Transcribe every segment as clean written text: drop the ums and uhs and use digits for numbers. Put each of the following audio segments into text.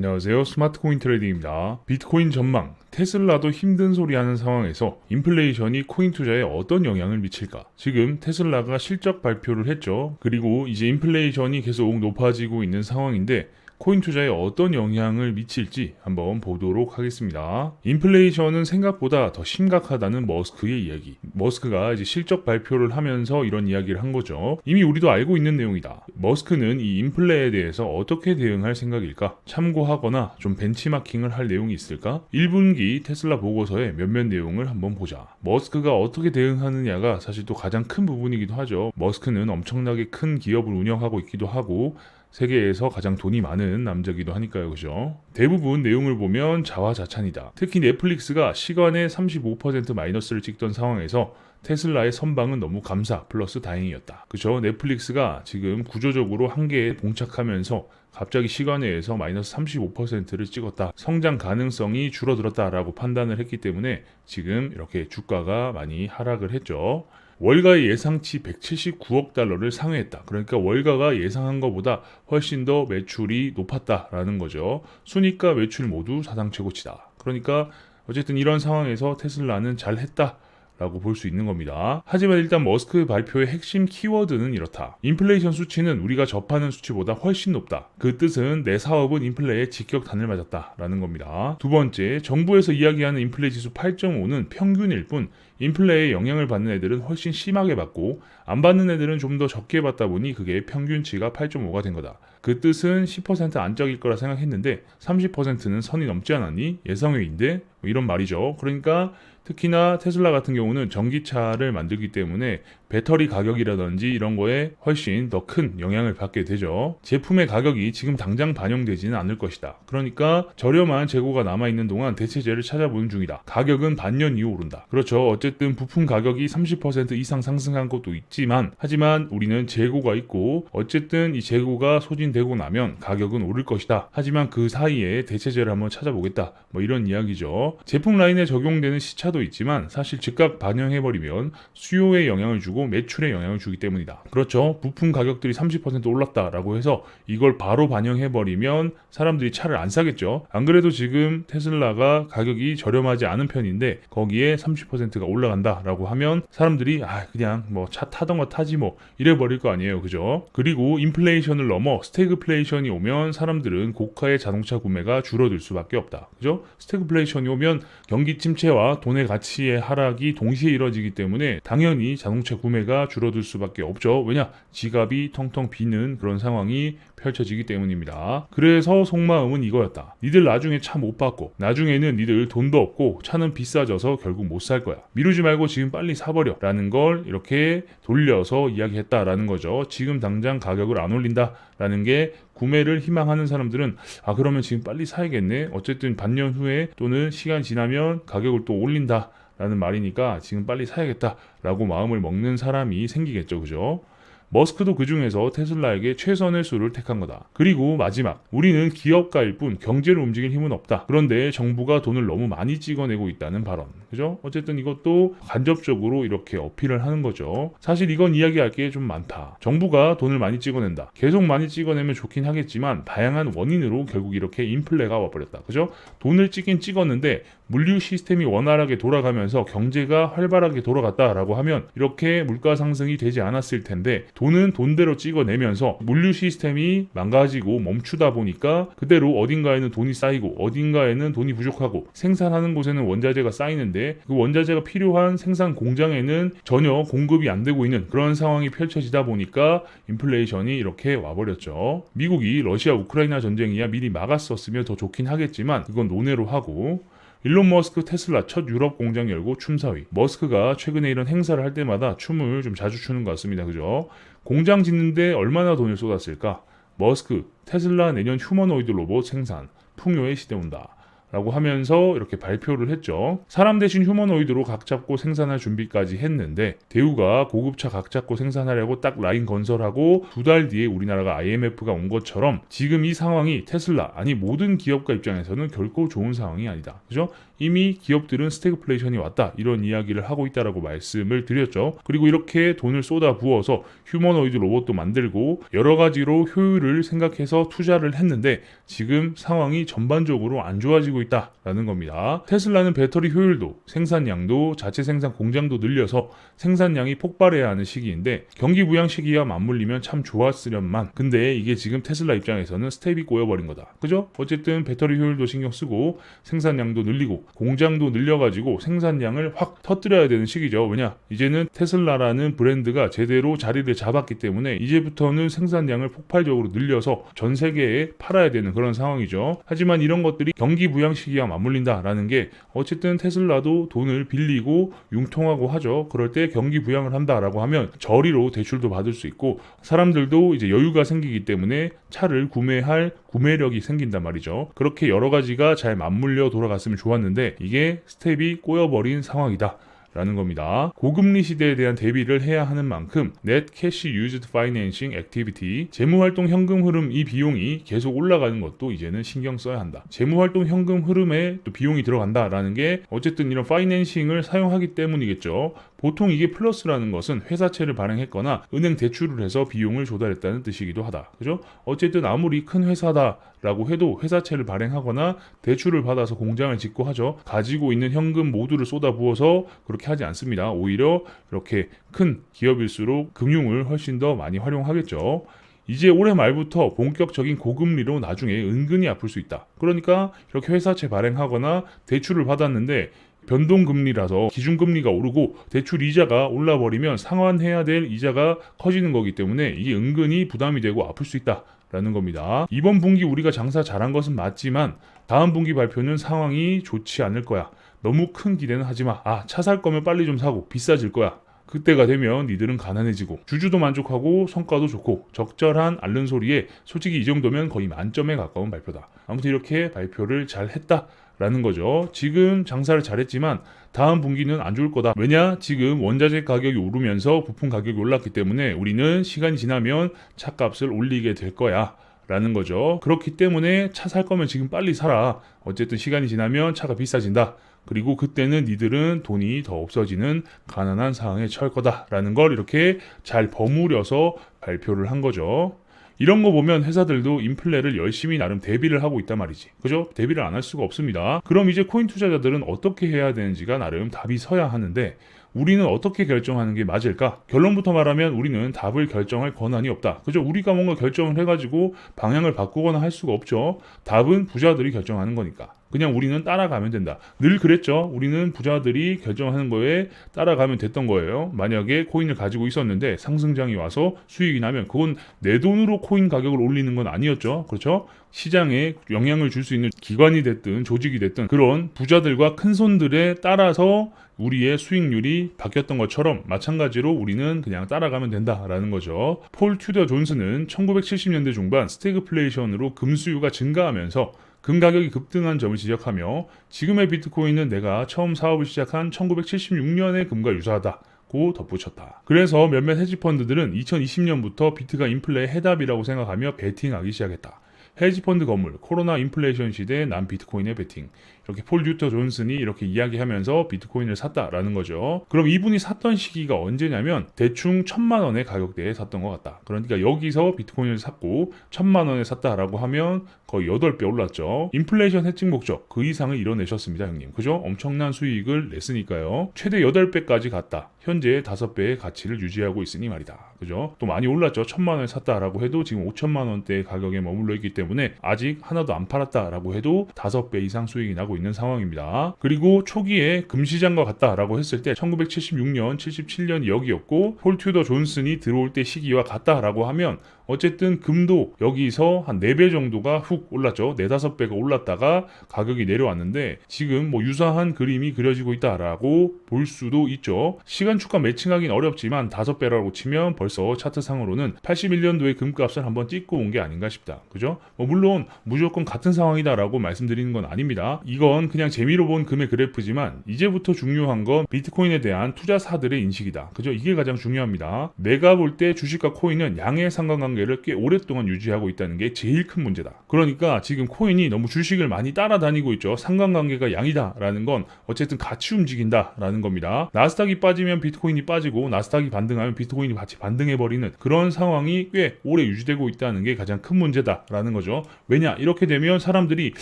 안녕하세요. 스마트코인 트레이딩입니다. 비트코인 전망, 테슬라도 힘든 소리 하는 상황에서 인플레이션이 코인 투자에 어떤 영향을 미칠까? 지금 테슬라가 실적 발표를 했죠. 그리고 이제 인플레이션이 계속 높아지고 있는 상황인데 코인 투자에 어떤 영향을 미칠지 한번 보도록 하겠습니다. 인플레이션은 생각보다 더 심각하다는 머스크의 이야기. 머스크가 이제 실적 발표를 하면서 이런 이야기를 한 거죠. 이미 우리도 알고 있는 내용이다. 머스크는 이 인플레에 대해서 어떻게 대응할 생각일까? 참고하거나 좀 벤치마킹을 할 내용이 있을까? 1분기 테슬라 보고서의 몇몇 내용을 한번 보자. 머스크가 어떻게 대응하느냐가 사실 또 가장 큰 부분이기도 하죠. 머스크는 엄청나게 큰 기업을 운영하고 있기도 하고 세계에서 가장 돈이 많은 남자기도 하니까요. 그죠? 대부분 내용을 보면 자화자찬이다. 특히 넷플릭스가 시간에 35% 마이너스를 찍던 상황에서 테슬라의 선방은 너무 감사 플러스 다행이었다. 그죠? 넷플릭스가 지금 구조적으로 한계에 봉착하면서 갑자기 시간외에서 마이너스 35%를 찍었다. 성장 가능성이 줄어들었다라고 판단을 했기 때문에 지금 이렇게 주가가 많이 하락을 했죠. 월가의 예상치 179억 달러를 상회했다. 그러니까 월가가 예상한 것보다 훨씬 더 매출이 높았다라는 거죠. 순이익과 매출 모두 사상 최고치다. 그러니까 어쨌든 이런 상황에서 테슬라는 잘했다. 라고 볼 수 있는 겁니다. 하지만 일단 머스크 발표의 핵심 키워드는 이렇다. 인플레이션 수치는 우리가 접하는 수치보다 훨씬 높다. 그 뜻은 내 사업은 인플레에 직격탄을 맞았다 라는 겁니다. 두 번째, 정부에서 이야기하는 인플레 지수 8.5는 평균일 뿐 인플레에 영향을 받는 애들은 훨씬 심하게 받고 안 받는 애들은 좀 더 적게 받다 보니 그게 평균치가 8.5가 된 거다. 그 뜻은 10% 안짝일 거라 생각했는데 30%는 선이 넘지 않았니? 예상외인데? 뭐 이런 말이죠. 그러니까 특히나 테슬라 같은 경우는 전기차를 만들기 때문에 배터리 가격이라든지 이런 거에 훨씬 더 큰 영향을 받게 되죠. 제품의 가격이 지금 당장 반영되지는 않을 것이다. 그러니까 저렴한 재고가 남아있는 동안 대체재를 찾아보는 중이다. 가격은 반년 이후 오른다. 그렇죠. 어쨌든 부품 가격이 30% 이상 상승한 것도 있지만 하지만 우리는 재고가 있고 어쨌든 이 재고가 소진되고 나면 가격은 오를 것이다. 하지만 그 사이에 대체재를 한번 찾아보겠다. 뭐 이런 이야기죠. 제품 라인에 적용되는 시차도 있지만 사실 즉각 반영해버리면 수요에 영향을 주고 매출에 영향을 주기 때문이다. 그렇죠. 부품 가격들이 30% 올랐다라고 해서 이걸 바로 반영해버리면 사람들이 차를 안 사겠죠. 안 그래도 지금 테슬라가 가격이 저렴하지 않은 편인데 거기에 30%가 올라간다라고 하면 사람들이 그냥 뭐 차 타던 거 타지 뭐 이래버릴 거 아니에요. 그죠? 그리고 인플레이션을 넘어 스태그플레이션이 오면 사람들은 고가의 자동차 구매가 줄어들 수밖에 없다. 그죠? 스태그플레이션이 오면 경기 침체와 돈의 가치의 하락이 동시에 이뤄지기 때문에 당연히 자동차 구매가 줄어들 수밖에 없죠. 왜냐? 지갑이 텅텅 비는 그런 상황이 펼쳐지기 때문입니다. 그래서 속마음은 이거였다. 니들 나중에 차 못 받고 나중에는 니들 돈도 없고 차는 비싸져서 결국 못 살 거야. 미루지 말고 지금 빨리 사버려 라는 걸 이렇게 돌려서 이야기했다라는 거죠. 지금 당장 가격을 안 올린다라는 게 구매를 희망하는 사람들은 그러면 지금 빨리 사야겠네. 어쨌든 반년 후에 또는 시간 지나면 가격을 또 올린다 라는 말이니까 지금 빨리 사야겠다라고 마음을 먹는 사람이 생기겠죠. 그죠? 머스크도 그 중에서 테슬라에게 최선의 수를 택한 거다. 그리고 마지막, 우리는 기업가일 뿐 경제를 움직일 힘은 없다. 그런데 정부가 돈을 너무 많이 찍어내고 있다는 발언. 그죠? 어쨌든 이것도 간접적으로 이렇게 어필을 하는 거죠. 사실 이건 이야기할 게 좀 많다. 정부가 돈을 많이 찍어낸다. 계속 많이 찍어내면 좋긴 하겠지만 다양한 원인으로 결국 이렇게 인플레가 와버렸다. 그죠? 돈을 찍긴 찍었는데 물류 시스템이 원활하게 돌아가면서 경제가 활발하게 돌아갔다라고 하면 이렇게 물가 상승이 되지 않았을 텐데 돈은 돈대로 찍어내면서 물류 시스템이 망가지고 멈추다 보니까 그대로 어딘가에는 돈이 쌓이고 어딘가에는 돈이 부족하고 생산하는 곳에는 원자재가 쌓이는데 그 원자재가 필요한 생산 공장에는 전혀 공급이 안 되고 있는 그런 상황이 펼쳐지다 보니까 인플레이션이 이렇게 와버렸죠. 미국이 러시아 우크라이나 전쟁이야 미리 막았었으면 더 좋긴 하겠지만 그건 논외로 하고 일론 머스크 테슬라 첫 유럽 공장 열고 춤사위. 머스크가 최근에 이런 행사를 할 때마다 춤을 좀 자주 추는 것 같습니다. 그죠? 공장 짓는데 얼마나 돈을 쏟았을까? 머스크, 테슬라 내년 휴머노이드 로봇 생산, 풍요의 시대 온다. 라고 하면서 이렇게 발표를 했죠. 사람 대신 휴머노이드로 각 잡고 생산할 준비까지 했는데 대우가 고급차 각 잡고 생산하려고 딱 라인 건설하고 2달 뒤에 우리나라가 IMF가 온 것처럼 지금 이 상황이 테슬라 아니 모든 기업가 입장에서는 결코 좋은 상황이 아니다. 그죠? 이미 기업들은 스태그플레이션이 왔다 이런 이야기를 하고 있다라고 말씀을 드렸죠. 그리고 이렇게 돈을 쏟아 부어서 휴머노이드 로봇도 만들고 여러 가지로 효율을 생각해서 투자를 했는데 지금 상황이 전반적으로 안 좋아지고 있다라는 겁니다. 테슬라는 배터리 효율도 생산량도 자체 생산 공장도 늘려서 생산량이 폭발해야 하는 시기인데 경기 부양 시기와 맞물리면 참 좋았으련만 근데 이게 지금 테슬라 입장에서는 스텝이 꼬여버린 거다. 그죠? 어쨌든 배터리 효율도 신경 쓰고 생산량도 늘리고 공장도 늘려가지고 생산량을 확 터뜨려야 되는 시기죠. 왜냐? 이제는 테슬라라는 브랜드가 제대로 자리를 잡았기 때문에 이제부터는 생산량을 폭발적으로 늘려서 전 세계에 팔아야 되는 그런 상황이죠. 하지만 이런 것들이 경기 부양 시기와 맞물린다라는 게 어쨌든 테슬라도 돈을 빌리고 융통하고 하죠. 그럴 때 경기 부양을 한다라고 하면 저리로 대출도 받을 수 있고 사람들도 이제 여유가 생기기 때문에 차를 구매할 구매력이 생긴단 말이죠. 그렇게 여러 가지가 잘 맞물려 돌아갔으면 좋았는데 이게 스텝이 꼬여버린 상황이다. 라는 겁니다. 고금리 시대에 대한 대비를 해야 하는 만큼 Net Cash Used Financing Activity, 재무활동 현금 흐름 이 비용이 계속 올라가는 것도 이제는 신경 써야 한다. 재무활동 현금 흐름에 또 비용이 들어간다라는 게 어쨌든 이런 파이낸싱을 사용하기 때문이겠죠. 보통 이게 플러스라는 것은 회사채를 발행했거나 은행 대출을 해서 비용을 조달했다는 뜻이기도 하다. 그죠? 어쨌든 아무리 큰 회사다라고 해도 회사채를 발행하거나 대출을 받아서 공장을 짓고 하죠. 가지고 있는 현금 모두를 쏟아부어서 그렇게 하지 않습니다. 오히려 이렇게 큰 기업일수록 금융을 훨씬 더 많이 활용하겠죠. 이제 올해 말부터 본격적인 고금리로 나중에 은근히 아플 수 있다. 그러니까 이렇게 회사채 발행하거나 대출을 받았는데 변동금리라서 기준금리가 오르고 대출 이자가 올라버리면 상환해야 될 이자가 커지는 거기 때문에 이게 은근히 부담이 되고 아플 수 있다라는 겁니다. 이번 분기 우리가 장사 잘한 것은 맞지만 다음 분기 발표는 상황이 좋지 않을 거야. 너무 큰 기대는 하지 마. 차 살 거면 빨리 좀 사고 비싸질 거야. 그때가 되면 니들은 가난해지고 주주도 만족하고 성과도 좋고 적절한 앓는 소리에 솔직히 이 정도면 거의 만점에 가까운 발표다. 아무튼 이렇게 발표를 잘 했다라는 거죠. 지금 장사를 잘했지만 다음 분기는 안 좋을 거다. 왜냐? 지금 원자재 가격이 오르면서 부품 가격이 올랐기 때문에 우리는 시간이 지나면 차값을 올리게 될 거야. 라는 거죠. 그렇기 때문에 차 살 거면 지금 빨리 사라. 어쨌든 시간이 지나면 차가 비싸진다. 그리고 그때는 니들은 돈이 더 없어지는 가난한 상황에 처할 거다라는 걸 이렇게 잘 버무려서 발표를 한 거죠. 이런 거 보면 회사들도 인플레를 열심히 나름 대비를 하고 있단 말이지. 그죠? 대비를 안 할 수가 없습니다. 그럼 이제 코인 투자자들은 어떻게 해야 되는지가 나름 답이 서야 하는데 우리는 어떻게 결정하는 게 맞을까? 결론부터 말하면 우리는 답을 결정할 권한이 없다. 그죠? 우리가 뭔가 결정을 해가지고 방향을 바꾸거나 할 수가 없죠. 답은 부자들이 결정하는 거니까. 그냥 우리는 따라가면 된다. 늘 그랬죠. 우리는 부자들이 결정하는 거에 따라가면 됐던 거예요. 만약에 코인을 가지고 있었는데 상승장이 와서 수익이 나면 그건 내 돈으로 코인 가격을 올리는 건 아니었죠. 그렇죠? 시장에 영향을 줄 수 있는 기관이 됐든 조직이 됐든 그런 부자들과 큰손들에 따라서 우리의 수익률이 바뀌었던 것처럼 마찬가지로 우리는 그냥 따라가면 된다라는 거죠. 폴 튜더 존슨은 1970년대 중반 스태그플레이션으로 금 수요가 증가하면서 금 가격이 급등한 점을 지적하며 지금의 비트코인은 내가 처음 사업을 시작한 1976년의 금과 유사하다고 덧붙였다. 그래서 몇몇 헤지펀드들은 2020년부터 비트가 인플레의 해답이라고 생각하며 베팅하기 시작했다. 헤지펀드 건물, 코로나 인플레이션 시대에 난 비트코인의 베팅. 이렇게 폴 튜터 존슨이 이렇게 이야기하면서 비트코인을 샀다라는 거죠. 그럼 이분이 샀던 시기가 언제냐면 대충 1,000만 원의 가격대에 샀던 것 같다. 그러니까 여기서 비트코인을 샀고 1,000만 원에 샀다라고 하면 거의 8배 올랐죠. 인플레이션 해칭 목적 그 이상을 이뤄내셨습니다, 형님. 그죠? 엄청난 수익을 냈으니까요. 최대 8배까지 갔다. 현재 5배의 가치를 유지하고 있으니 말이다. 그죠? 또 많이 올랐죠. 1,000만 원에 샀다라고 해도 지금 5천만 원대의 가격에 머물러 있기 때문에 아직 하나도 안 팔았다라고 해도 5배 이상 수익이 나고 있는 상황입니다. 그리고 초기에 금시장과 같다라고 했을 때 1976년, 77년 여기였고 폴 튜더 존슨이 들어올 때 시기와 같다라고 하면 어쨌든 금도 여기서 한 4배 정도가 훅 올랐죠. 4, 5배가 올랐다가 가격이 내려왔는데 지금 뭐 유사한 그림이 그려지고 있다라고 볼 수도 있죠. 시간 주가 매칭하기는 어렵지만 5배라고 치면 벌써 차트상으로는 81년도의 금값을 한번 찍고 온 게 아닌가 싶다. 그죠? 물론 무조건 같은 상황이다라고 말씀드리는 건 아닙니다. 이건 그냥 재미로 본 금의 그래프지만 이제부터 중요한 건 비트코인에 대한 투자사들의 인식이다. 그죠? 이게 가장 중요합니다. 내가 볼 때 주식과 코인은 양의 상관관계를 꽤 오랫동안 유지하고 있다는 게 제일 큰 문제다. 그러니까 지금 코인이 너무 주식을 많이 따라다니고 있죠. 상관관계가 양이다라는 건 어쨌든 같이 움직인다라는 겁니다. 나스닥이 빠지면 비트코인이 빠지고 나스닥이 반등하면 비트코인이 같이 반등해버리는 그런 상황이 꽤 오래 유지되고 있다는 게 가장 큰 문제다라는 거죠. 왜냐? 이렇게 되면 사람들이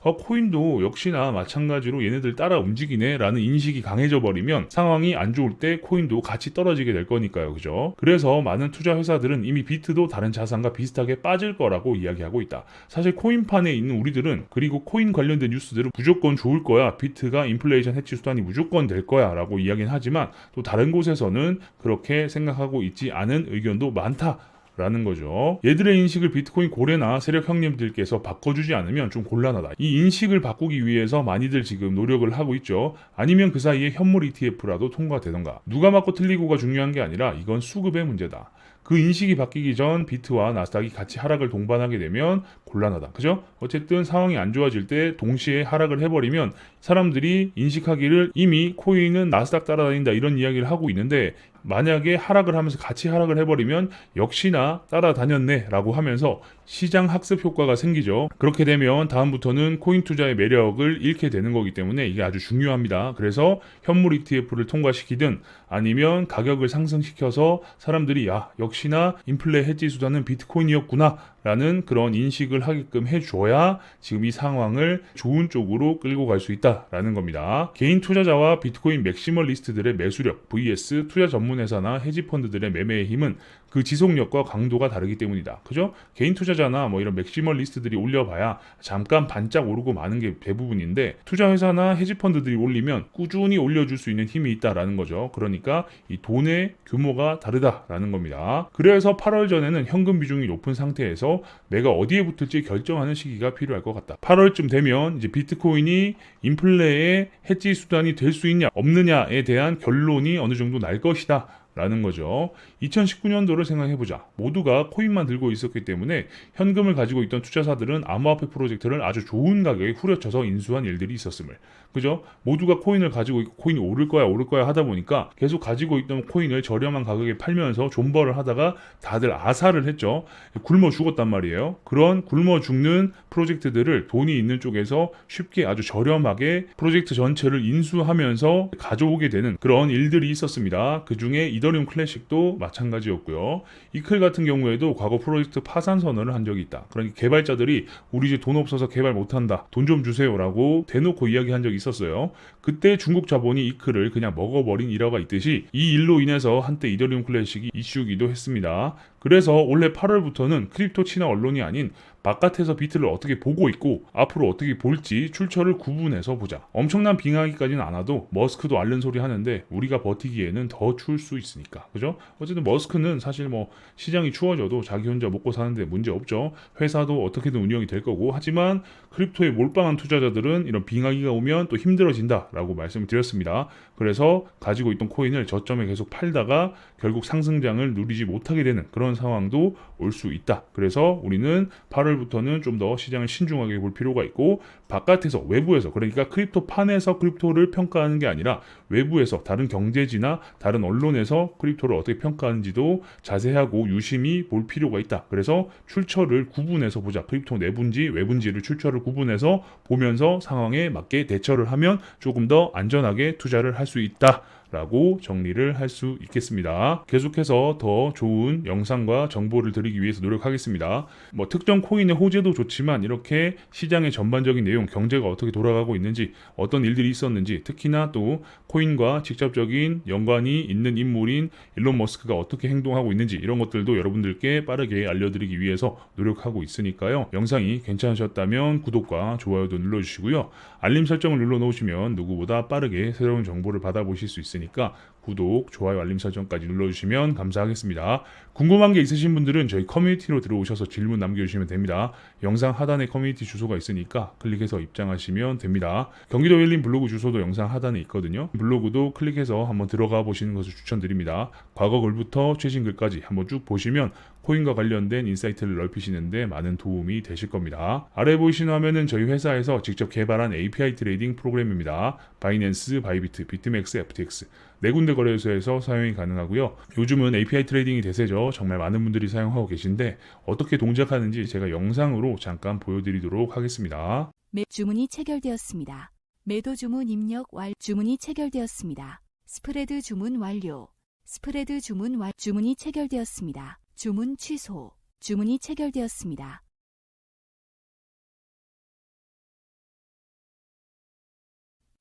코인도 역시나 마찬가지로 얘네들 따라 움직이네 라는 인식이 강해져 버리면 상황이 안 좋을 때 코인도 같이 떨어지게 될 거니까요. 그죠? 그래서 많은 투자 회사들은 이미 비트도 다른 자산과 비슷하게 빠질 거라고 이야기하고 있다. 사실 코인판에 있는 우리들은 그리고 코인 관련된 뉴스들은 무조건 좋을 거야. 비트가 인플레이션 해치 수단이 무조건 될 거야 라고 이야기는 하지만 또 다른 곳에서는 그렇게 생각하고 있지 않은 의견도 많다. 라는 거죠. 얘들의 인식을 비트코인 고래나 세력 형님들께서 바꿔주지 않으면 좀 곤란하다. 이 인식을 바꾸기 위해서 많이들 지금 노력을 하고 있죠. 아니면 그 사이에 현물 ETF라도 통과되던가. 누가 맞고 틀리고가 중요한 게 아니라 이건 수급의 문제다. 그 인식이 바뀌기 전 비트와 나스닥이 같이 하락을 동반하게 되면 곤란하다. 그죠? 어쨌든 상황이 안 좋아질 때 동시에 하락을 해버리면 사람들이 인식하기를 이미 코인은 나스닥 따라다닌다 이런 이야기를 하고 있는데 만약에 하락을 하면서 같이 하락을 해버리면 역시나 따라다녔네 라고 하면서 시장 학습 효과가 생기죠. 그렇게 되면 다음부터는 코인 투자의 매력을 잃게 되는 거기 때문에 이게 아주 중요합니다. 그래서 현물 ETF를 통과시키든 아니면 가격을 상승시켜서 사람들이 역시나 인플레 해지 수단은 비트코인이었구나 라는 그런 인식을 하게끔 해줘야 지금 이 상황을 좋은 쪽으로 끌고 갈 수 있다라는 겁니다. 개인 투자자와 비트코인 맥시멀리스트들의 매수력 vs 투자 전문 회사나 헤지펀드들의 매매의 힘은 그 지속력과 강도가 다르기 때문이다. 그죠? 개인 투자자나 뭐 이런 맥시멀리스트들이 올려봐야 잠깐 반짝 오르고 마는 게 대부분인데 투자 회사나 헤지펀드들이 올리면 꾸준히 올려줄 수 있는 힘이 있다라는 거죠. 그러니까 이 돈의 규모가 다르다라는 겁니다. 그래서 8월 전에는 현금 비중이 높은 상태에서 내가 어디에 붙을지 결정하는 시기가 필요할 것 같다. 8월쯤 되면 이제 비트코인이 인플레의 해지 수단이 될 수 있냐 없느냐에 대한 결론이 어느 정도 날 것이다. 라는 거죠. 2019년도를 생각해보자. 모두가 코인만 들고 있었기 때문에 현금을 가지고 있던 투자사들은 암호화폐 프로젝트를 아주 좋은 가격에 후려쳐서 인수한 일들이 있었음을. 그죠? 모두가 코인을 가지고 있고 코인이 오를 거야 하다 보니까 계속 가지고 있던 코인을 저렴한 가격에 팔면서 존버를 하다가 다들 아사를 했죠. 굶어 죽었단 말이에요. 그런 굶어 죽는 프로젝트들을 돈이 있는 쪽에서 쉽게 아주 저렴하게 프로젝트 전체를 인수하면서 가져오게 되는 그런 일들이 있었습니다. 그 중에 이더리움 클래식도 마찬가지였고요. 이클 같은 경우에도 과거 프로젝트 파산 선언을 한 적이 있다. 그러니까 개발자들이 우리 이제 돈 없어서 개발 못한다. 돈 좀 주세요라고 대놓고 이야기한 적이 있었어요. 그때 중국 자본이 이클을 그냥 먹어버린 일화가 있듯이 이 일로 인해서 한때 이더리움 클래식이 이슈기도 했습니다. 그래서 올해 8월부터는 크립토 친화 언론이 아닌 바깥에서 비트를 어떻게 보고 있고 앞으로 어떻게 볼지 출처를 구분해서 보자. 엄청난 빙하기까지는 않아도 머스크도 앓는 소리 하는데 우리가 버티기에는 더 추울 수 있으니까. 그죠? 어쨌든 머스크는 사실 뭐 시장이 추워져도 자기 혼자 먹고 사는데 문제 없죠. 회사도 어떻게든 운영이 될 거고 하지만 크립토에 몰빵한 투자자들은 이런 빙하기가 오면 또 힘들어진다라고 말씀을 드렸습니다. 그래서 가지고 있던 코인을 저점에 계속 팔다가 결국 상승장을 누리지 못하게 되는 그런 상황도 올 수 있다. 그래서 우리는 8월부터는 좀 더 시장을 신중하게 볼 필요가 있고 바깥에서 외부에서 그러니까 크립토판에서 크립토를 평가하는 게 아니라 외부에서 다른 경제지나 다른 언론에서 크립토를 어떻게 평가하는지도 자세하고 유심히 볼 필요가 있다. 그래서 출처를 구분해서 보자. 크립토 내분지 외분지를 출처를 구분해서 보면서 상황에 맞게 대처를 하면 조금 더 안전하게 투자를 할 수 있다. 라고 정리를 할 수 있겠습니다. 계속해서 더 좋은 영상과 정보를 드리기 위해서 노력하겠습니다. 뭐 특정 코인의 호재도 좋지만 이렇게 시장의 전반적인 내용, 경제가 어떻게 돌아가고 있는지, 어떤 일들이 있었는지, 특히나 또 코인과 직접적인 연관이 있는 인물인 일론 머스크가 어떻게 행동하고 있는지 이런 것들도 여러분들께 빠르게 알려드리기 위해서 노력하고 있으니까요. 영상이 괜찮으셨다면 구독과 좋아요도 눌러주시고요. 알림 설정을 눌러놓으시면 누구보다 빠르게 새로운 정보를 받아보실 수 있으니까 구독, 좋아요, 알림 설정까지 눌러주시면 감사하겠습니다. 궁금한 게 있으신 분들은 저희 커뮤니티로 들어오셔서 질문 남겨주시면 됩니다. 영상 하단에 커뮤니티 주소가 있으니까 클릭해서 입장하시면 됩니다. 경기도 힐링 블로그 주소도 영상 하단에 있거든요. 블로그도 클릭해서 한번 들어가 보시는 것을 추천드립니다. 과거 글부터 최신 글까지 한번 쭉 보시면 코인과 관련된 인사이트를 넓히시는데 많은 도움이 되실 겁니다. 아래 보이시는 화면은 저희 회사에서 직접 개발한 API 트레이딩 프로그램입니다. 바이낸스, 바이비트, 비트맥스, FTX 네 군데 거래소에서 사용이 가능하고요. 요즘은 API 트레이딩이 대세죠. 정말 많은 분들이 사용하고 계신데 어떻게 동작하는지 제가 영상으로 잠깐 보여드리도록 하겠습니다. 주문이 체결되었습니다. 매도 주문 입력 주문이 체결되었습니다. 스프레드 주문 완료. 스프레드 주문 주문이 체결되었습니다. 주문 취소. 주문이 체결되었습니다.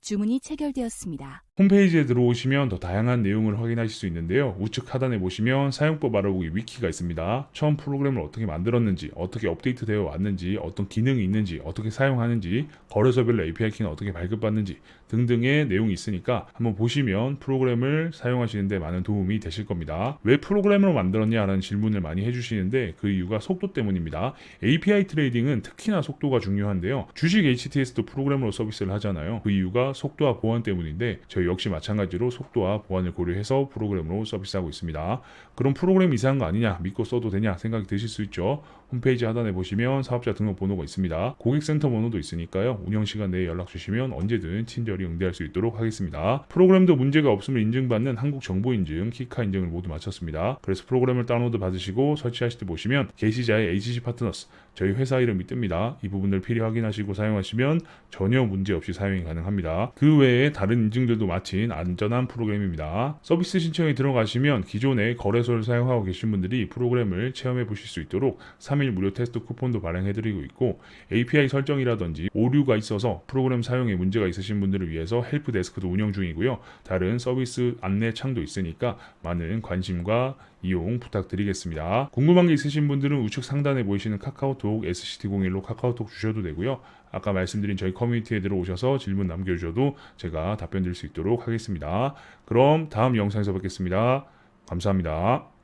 주문이 체결되었습니다. 홈페이지에 들어오시면 더 다양한 내용을 확인하실 수 있는데요. 우측 하단에 보시면 사용법 알아보기 위키가 있습니다. 처음 프로그램을 어떻게 만들었는지, 어떻게 업데이트되어 왔는지, 어떤 기능이 있는지, 어떻게 사용하는지, 거래소별로 API 키는 어떻게 발급받는지 등등의 내용이 있으니까 한번 보시면 프로그램을 사용하시는데 많은 도움이 되실 겁니다. 왜 프로그램으로 만들었냐라는 질문을 많이 해주시는데 그 이유가 속도 때문입니다. API 트레이딩은 특히나 속도가 중요한데요. 주식 HTS도 프로그램으로 서비스를 하잖아요. 그 이유가 속도와 보안 때문인데 저희 역시 마찬가지로 속도와 보안을 고려해서 프로그램으로 서비스하고 있습니다. 그럼 프로그램 이상한 거 아니냐, 믿고 써도 되냐 생각이 드실 수 있죠. 홈페이지 하단에 보시면 사업자 등록 번호가 있습니다. 고객센터 번호도 있으니까요. 운영시간 내에 연락 주시면 언제든 친절히 응대할 수 있도록 하겠습니다. 프로그램도 문제가 없음을 인증받는 한국정보인증, 키카 인증을 모두 마쳤습니다. 그래서 프로그램을 다운로드 받으시고 설치하실 때 보시면 게시자의 HG 파트너스, 저희 회사 이름이 뜹니다. 이 부분을 필히 확인하시고 사용하시면 전혀 문제 없이 사용이 가능합니다. 그 외에 다른 인증들도 마친 안전한 프로그램입니다. 서비스 신청에 들어가시면 기존에 거래소를 사용하고 계신 분들이 프로그램을 체험해 보실 수 있도록 3일 무료 테스트 쿠폰도 발행해드리고 있고 API 설정이라든지 오류가 있어서 프로그램 사용에 문제가 있으신 분들을 위해서 헬프 데스크도 운영 중이고요. 다른 서비스 안내 창도 있으니까 많은 관심과 이용 부탁드리겠습니다. 궁금한 게 있으신 분들은 우측 상단에 보이시는 카카오톡 SCT01로 카카오톡 주셔도 되고요. 아까 말씀드린 저희 커뮤니티에 들어오셔서 질문 남겨주셔도 제가 답변 드릴 수 있도록 하겠습니다. 그럼 다음 영상에서 뵙겠습니다. 감사합니다.